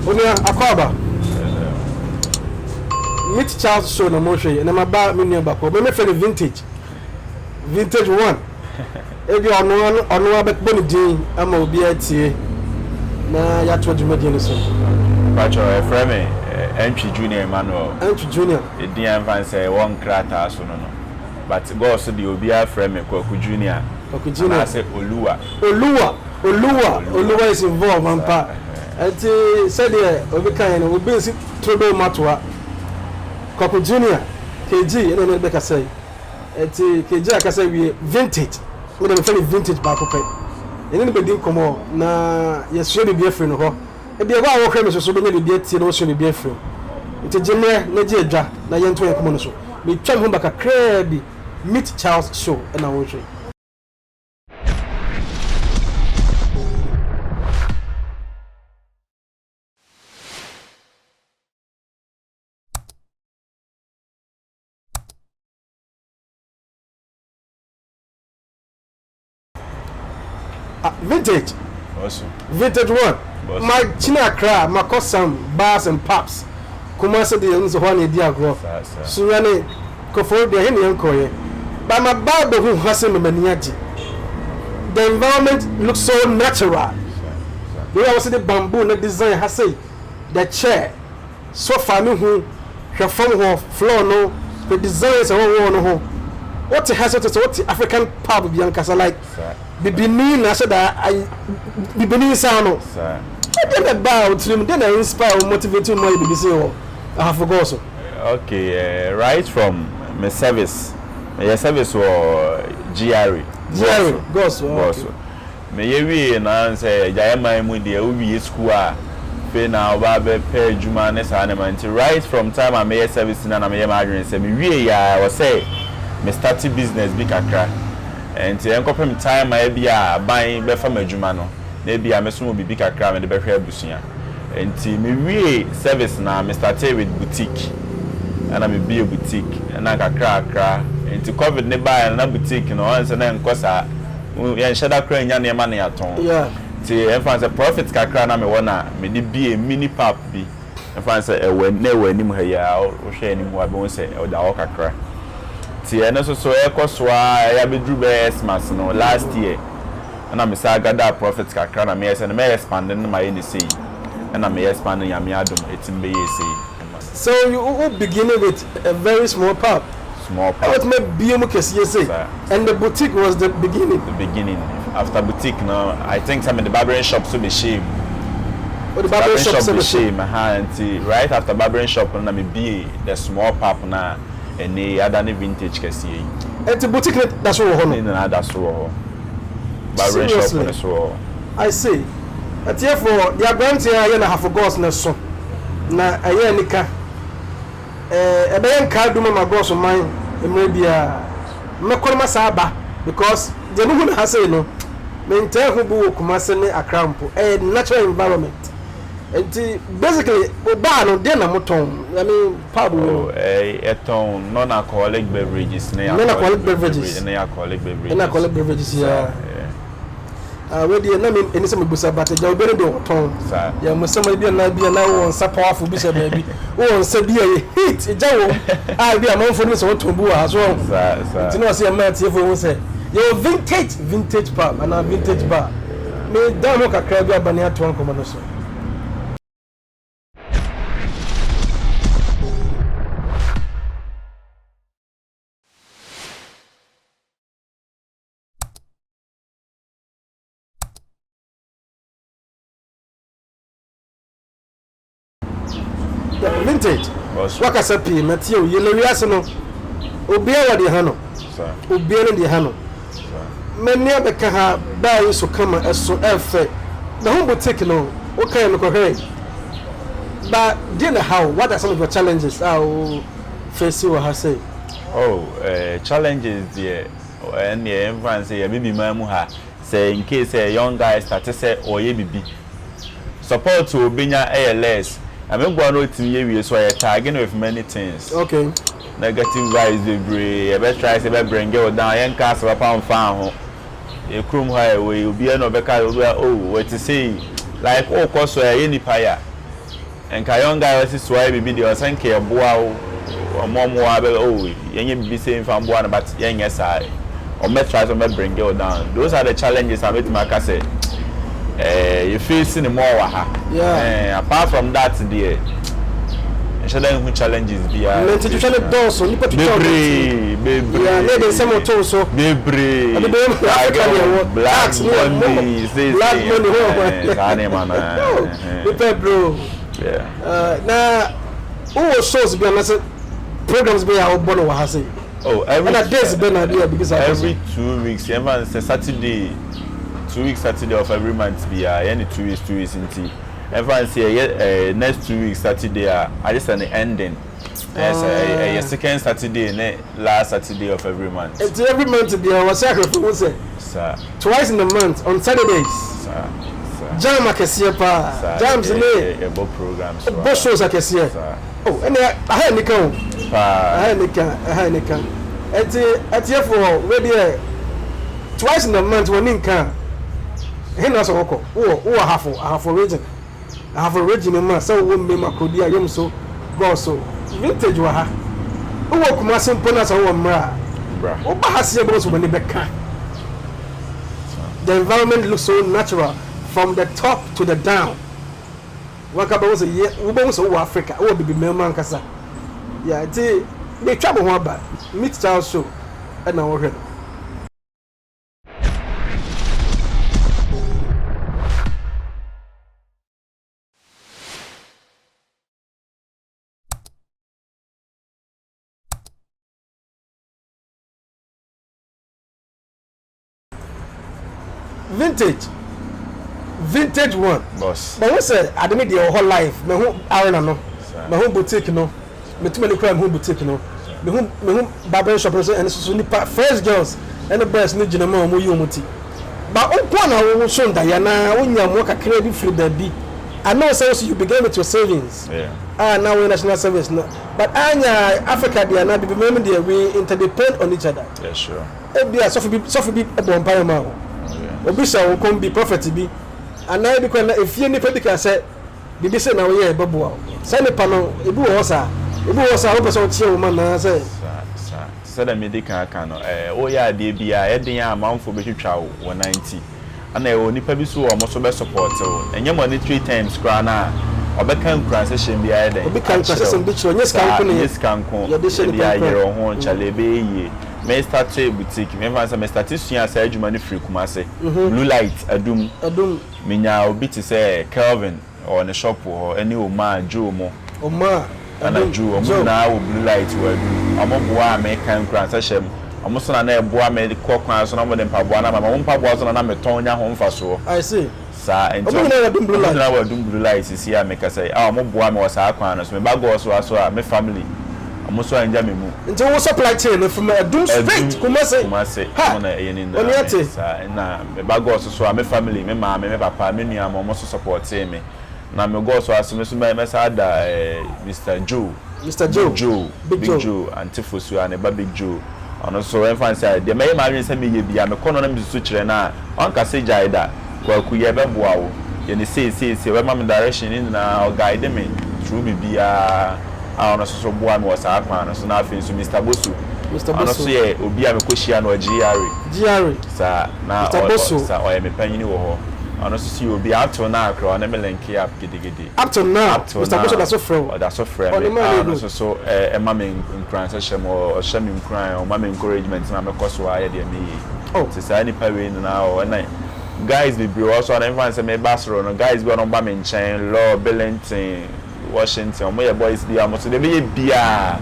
onia akwaba. Meet Charles show na mo hwe na maba me nua bako. Me fe vintage. Vintage one. Ebi ono abekbo ni din ama obi atie. Na ya to dwumadi no so. Pacho Efreme Entry Junior Emmanuel. Entry Junior. Edi anfan say one krata so no. But Goaso the obi Efreme Kwaku Junior. Kwaku Junior. I say Oluwa is involved ampa. Enti said there obi kan no obi nsi trodo matoa. Kwaku Junior KG ene no be ka say. Enti KG aka say we vintage. We dey very vintage back up. Ene no be din komo na yeso be afri no ho. E be wa wo kra me so be ne be tie no so be afri. Enti jemre na je adwa na ye nto ye komo no so. Me twam ho baka kra bi Meet Charles show na wo hwe. Vintage. Awesome. Vintage one. Awesome. My Chinakra, my custom bars and pops. Kumasa de nzo hwane di agro. So yani kofo de hene yankoye. But my barber who hase me maniaji. The environment looks so natural. We also the bamboo na design hase the chair. Sofa me hu hwe from ho floor no the designs e wo no ho. What has it what African pub bi ankasa like. Bibini na so da bibini sound sir dem about them then inspire motivate you more be say Ahafo Goaso. Okay, right from my service or GRE Goaso me yewi na say jayama mu de owi school a fe na oba be pay juma ne sa na man right from time I may service na me ma adwen say me wie ya I was say me start business bi kakra. And enkopem time I be a ban be fam adwuma no na bia me so mo bibi kakra me de be hwe abusuya enti me wie service na me started with boutique and me be a boutique na kakra enti covid ne buy na boutique no once na enkosa ya shada kra nya na ma na yaton yeah ti enfa profit kakra na me wona me de be a mini pap bi enfa say ewe na ewe nim ha ya o hwe anim wa be won say o da o kakra. And so so I be drew Christmas no last year. And I'm say gather profits kakra na me and me expanding my NC. And I'm expanding yamiadum etim be say. So you beginning with a very small pub. Small pub. What may be mu kesi say. And the boutique was the beginning. The beginning. After boutique now, I think some in the barbershop so be shame. The barbershop so be shame. Right after barbershop na me be the small pub na any other vintage kesi. And the boutique that's all ho no. That's all. Barbershop so. I see. At therefore the grant here na Ahafo Goaso na so. Na aye nika ebe nka duma Goaso man emre bia mekoma saba because the no na say no maintain who bu Kumasi ne Akrampo a natural environment. And basically, no dinner moton. I mean, pub. Eton non-alcoholic beverages. Non-alcoholic beverages. Non-alcoholic beverages. Non-alcoholic beverages. Yeah. Where the name any some busa, but the job very do ton. Yeah, must somebody be now on so powerful busa baby. Oh, say be a hit. A job. I be a man for me so to bua as well. You know, see a man here for say. Your vintage pub and a vintage bar. Me damn look a crab bania to one command. Vintage. What I said, Matthew, you know, yes, no. Obia the Hano. Obia the Hano. Many of the Kaha buy so come as so effect. The home will take no. Okay, look okay. But dinner how? What are some of the challenges? I'll face you, I say. Oh, challenges, yeah. And the everyone say, maybe Mamuha say, in case a young guy start to say, or ye be support to Binya ALS. I'm going to you so I target with many things. Okay. Negative guys they bring. I bet try to bring you down and cast a pound farm. A chrome highway will be an overcar. Oh, what to say? Like all costs were any fire. and young guy was this way be the sanke boa or more oh yen be saying from one but young yes I or met try to bring you down. Those are the challenges I met my say. You feel see more yeah. Apart from that dear who challenges be institutional doors so you put baby yeah maybe some to so baby black money bro yeah na who shows be on programs be our born wa say every days be na there because every 2 weeks even Saturday 2 weeks Saturday of every month be any 2 weeks into everyone say next 2 weeks Saturday I just an ending. Yes, second Saturday, last Saturday of every month. It's every month be our sacrifice. Sir. Twice in the month on Saturdays. Sir. Jam akesiye pa. Jams ne. About programs. Both shows akesiye. Oh, and I had Nikan. I had Nikan. At here for ready. Twice in the month when Ninkan. He knows a woko. Ahafo region. Ahafo region man. So we me makodia yom so Goaso. Vintage wa ha. Uwo kuma simpona so wo mra. Oba hasiye bo so bani beka. The environment looks so natural from the top to the down. Wakaba was a year we bo so Africa. Wo bibi man kasa. Yeah, ti they trouble ho ba. Meet style show. And now we vintage one boss but what say I didn't the whole life me who iron no me who boutique no me too many crime who boutique no me who barbershop and so nipa first girls and the best ni gina ma mo yi omuti but on na wo so nda ya na wonya mo kakra bi free baby I know so you begin with your savings now we national service no but anya Africa dia na bi me dey we interdepend on each other yeah sure e bia so be e bon pa ma obi say wo kon be prophet bi ana bi kwa na efie ni pedi ka say bibi say na wo ye babo say ni pa no ebi wo sa wo person tie wo man na say sa da medical aka no o ya de bia e den amanfo be twetwa wo 90 ana e onipa bi so wo mo so be support wo enye money 3 times kra na obeka nkran session bia e den obi kan session bi chiro nyes kan ko ne yes kan ko ya yero ho chalebe ye me start boutique me fancy me start sua say adwuma ne free kumase blue light adum minya obi ti say Kelvin or ne shop ho any o ma jo mo ana jo mo na o blue light wo adum amoboa me kan kran session amoso na eboa me kokwan so na mo de mpaboa na ma mpaboa so na me ton nya ho mfa so I see sa ento na adum blue light na adum blue light si ya me ka say amoboa me wo sa kwan na so me bago so aso a me family amoso anja me mu nti wo supply chain from adum straight kumase na yeni na sa na me bago so a me family me ma me papa me nua ma mo so support me na me go so aseme so me sa da Mr. Joe Big Joe antifosu and ba Big Joe ono so enfan say de me ma wen say me ye bia me kono na me so kire na on ka say jaida kwa ku ye be boa wo ye ne say we ma me direction in na guide me through me bia ono so boa me was akwan so na afin so Mr. Bosu ono so ye obi a me koshia no GR sa na sa o ye me panyini wo ho ono so si obi ato na akra na me link up gidigidi up to now Mr. Bosu da so frɛ ono so e ma me nkran se hye mo hye me nkran o ma me encouragement na me koso aye de me yi se sa ni pa we na o na guys be bro also na everyone say me basro no guys be no ba me nchen law Billington Washington mo ye boys bi amoso de be bia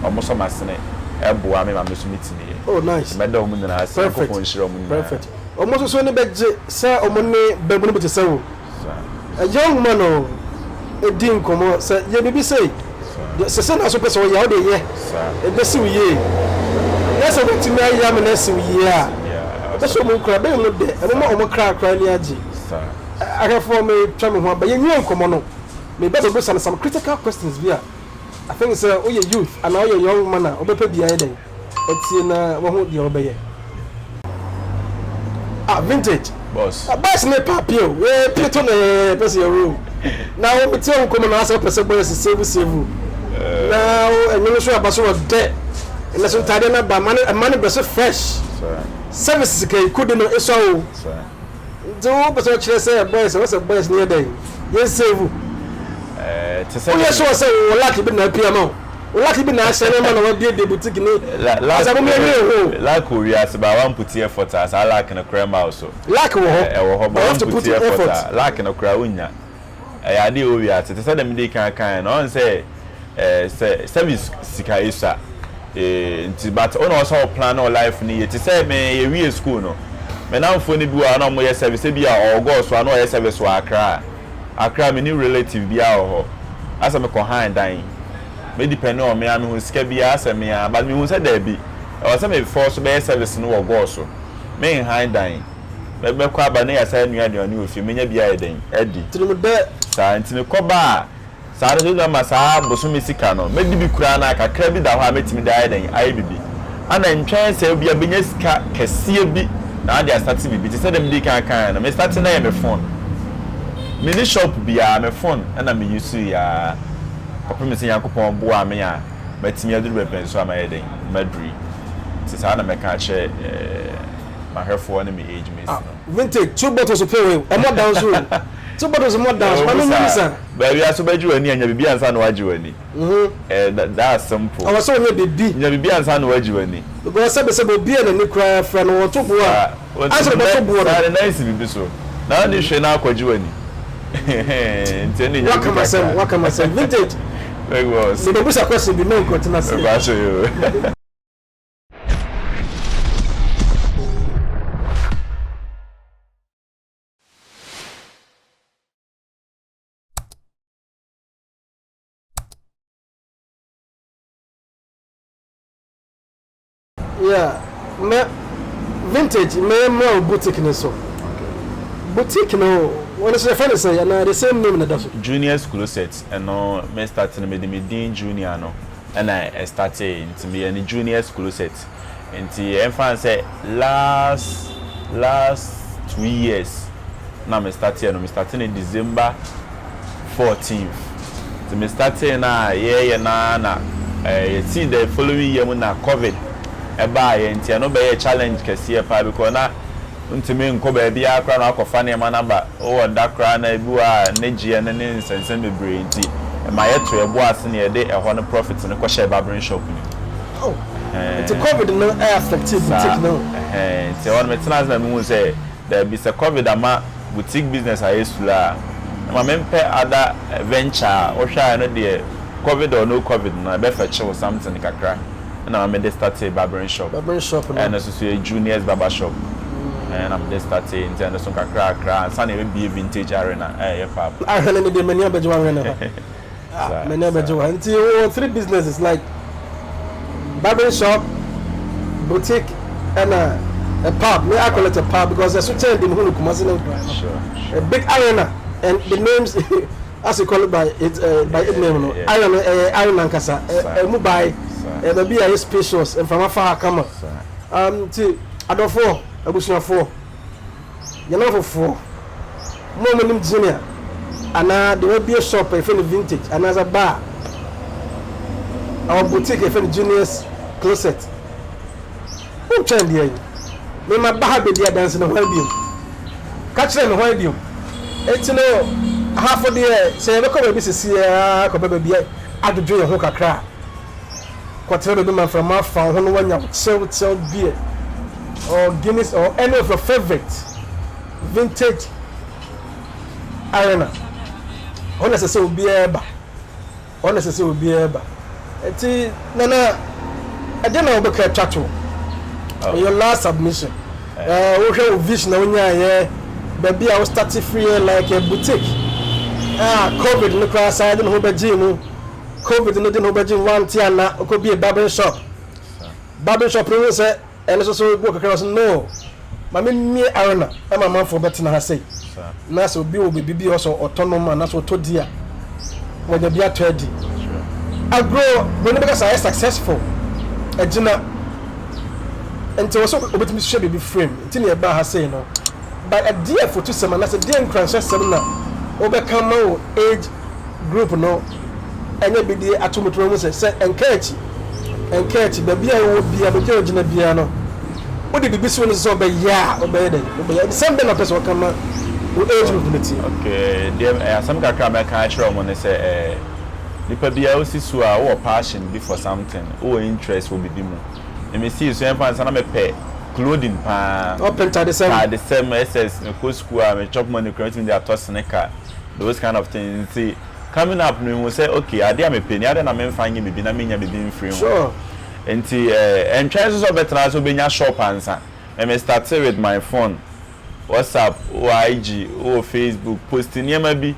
amoso masene eboa me ma me so meeting ye oh nice me da o mu na ase ko ko nshiro mu perfect almost so ni beje say omone bebu ni betese wo a young man o edin komo say ye bibi say se na so pese wo ya o de ye e be si wo ye na so be timi ya me na si wo ye a be so mo kra be no de e mo mo kra ni agi Ahafo me twa me ho ba ye nyen komo no me better go some critical questions via I think say o ye youth and o ye young man o be pa bia ye den etie na wo ho de o be ye vintage boss boss ne papio we pito na person your room Now we tell come and ask person boy save. Now and you show about so dead. And that's tied in by money be so fresh. Services couldn't know so. Do but what you say boys what's a boys near day. Yes save. To say yes so say lucky be na PMO. Lucky be na say man no be the boutique ni. Like we as ba wan put effort as I like na crema also. Like we have to put effort. Like na kra unya. I dey o we at to say dem dey kan no say service sika isa but on also plan our life ni to say me we school no me na mfo ni bi wa na mo ye service bi a ogo so na o ye service wa Accra me new relative bi a ho asa me ko han dan me depend on me am hu sika bi asa me a but me hu say da bi o say me force be service no ogo so me han dan be ko aba na ya say nua de oni ofi me nya bi a den edi tinu de sa ntini ko ba sa do na masa boso me sika no me di bi kura na kakra bi da ho a metimi da den ai bibi ana ntwen say bi a benya sika kese bi na dey start bibi ti say dem dey kan na me start na me phone mini shop bia me phone na me use ya papa me say yakopon bo a me ya metimi aduru be penso ama ye den madri ti sa na me ka che my hair for enemy age me vintage 2 bottles of pay e mo down so 2 bottles more down but no listen baby aso baju ani anya bibi ansa na waju ani that's simple I was so nya bibi nya bibi ansa na waju ani because say bibi na ni cry friend wo to bo a answer bo to bo na nice bibi so na ni hwe na akwaju ani nteni nya welcome myself vintage very well so the busa question be no continue say ba show you yeah me vintage me more boutique no so boutique no when is the friend say and the same name na daso junior school set and no me start na me din junior no and I started to be a junior school set nti enfan say last 2 years na me start no me start in December 14th so me start na yeah na see the following year na COVID eba ye ntia no be ye challenge kese pa because na ntimi nko ba bia akra na akofa ne ma na ba o dakra na ebu a negie na ne nsensen bebre nti ma ye to ebo ase ne ye de eho no profit ne ko share barbershop ni oh it's COVID no affected boutique no nti on me tena na mu say there be a COVID ama boutique business ayesula ma mempe other venture o hwa no de COVID or no COVID na be fetch something kakra and I'm at the start a barbershop and also a juniors barbershop and I'm just starting into the sonka crack and sunny be a vintage arena pub. I heard any day many until 3 businesses like barbershop, boutique and a pub. Me I call it a pub because there's such a thing a big arena and the names as you call it by its name iron Lankasa Mumbai and be a spacious and from afar come to Adolfo Abushna 4 you know for 4 more junior and there will be a shop if any vintage and as a bar our boutique if any juniors closet who trend here me my bar be there dancing on Welbium catch them on Welbium it's no half of the say we come be see ko be adodwo ye ho kakra kwatere be man from afan ho no wanya chill beer or Guinness or any of your favorite vintage arena honestly say obi eba eti nana ade na obeka chacho your last submission we show vision na onya ye baby I was starting free like a boutique COVID no class I didn't hold a gym COVID no didn't hold a gym one tiana could be a barbershop no say and also work across no mama me arena and my man for better na say na so bi obi also autonomous na so to dia when they be at ready I grow when because I successful agina until so obetimi share baby frame until e ba ha say no but a dear for 2 semanas a dear crash seminar obekama age group no enya bidie atomotomo mu se encourage babia wo bia beje ogina bia no odi bibisi woni so be ya obeyede December na person kama wo age group neti okay dem asam kakra me kan kire omo ne se nipa bia osisu a wo passion be for something wo interest will be mu me see so emfa sana me pay clothing pa open to the same SS ko school me chop money creating their toss sneaker those kind of things see coming up we say okay ade am pay ni ade na me mfa nye bibi na me nya bibi free sure enti chances of better so be nya shop answer me start with my phone WhatsApp or IG or Facebook posting yema bi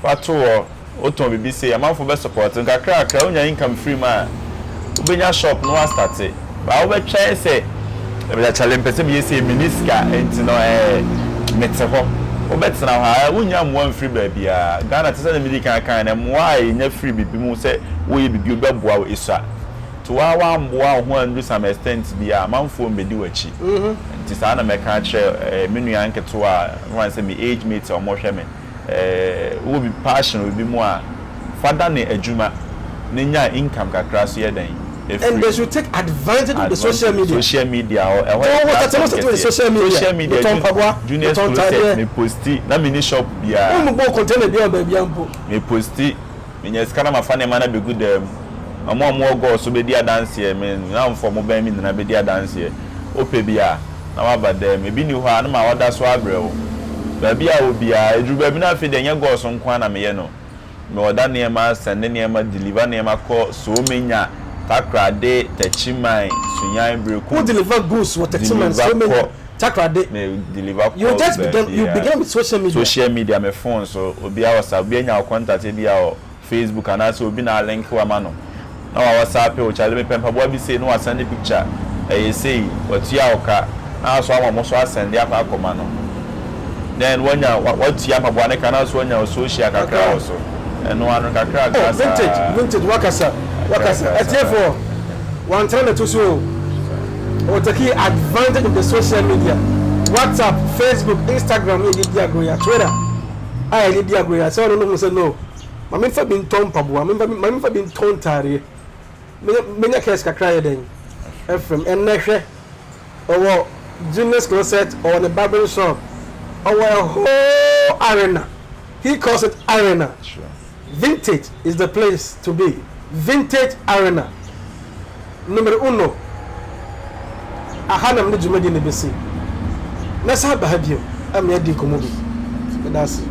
fato o ton bibi say am for be support nka kra onya income free ma obenya shop no start ba wo be try say e challenge person be say miniska enti no mete ho wo betena ha wonya mo free ba bia Ghana tese na medical kan na mo ai nya free bibi mu say wo ye bibi obeboa wo isa to wa mboa ho andu some extent bia manfo mbedi wachi enti sa na me kan kire menu yanketo a wan say me age mate o mo hwe me wo bi passion obi mu a fada ne adwuma ne nya income kakra so ye dan. And they should take advantage of the social media. Social media social media. Junior school me posti na mini shop bia. We go container bia baby ampo. Me posti. Me nya skana mafane mana be good amo go so be dia dance here me na mfo mo ban mi na be dia dance here. Ope bia na wa ba dem e bi ni ho na ma wada so abrewo. Ba bia obi a edu ba bi na fe de nya go so nko na me ye no. Me oda ne ma send ne ma deliver ne ma call so menya takrade techimai sunyan breku who deliver goods what techimai so many takrade me deliver you just begin with social media my phone so obi a WhatsApp obi anya contact bia o Facebook and also obi na link wa ma no na wa WhatsApp o chale me pempa bo bi say no wa send picture say otua oka na so ama mo so send ya fa akoma no then wanya what ya mabwa ne kana so wanya social kakra also no anu kakra vintage wakasa therefore one time to so or take advantage of the social media WhatsApp, Facebook, Instagram, you did diagram, Twitter. I did diagram. So I don't know say no. My men for being torn pabu. My men for being torn tari. Many cases can cry then. FM and next or gymnast closet or the barbershop or a whole arena. He calls it arena. Sure. Vintage is the place to be. Vintage arena. Number 1. Ahana mne jumadi nebesi. Nasa bahadyo. Ami adi komobi. That's it.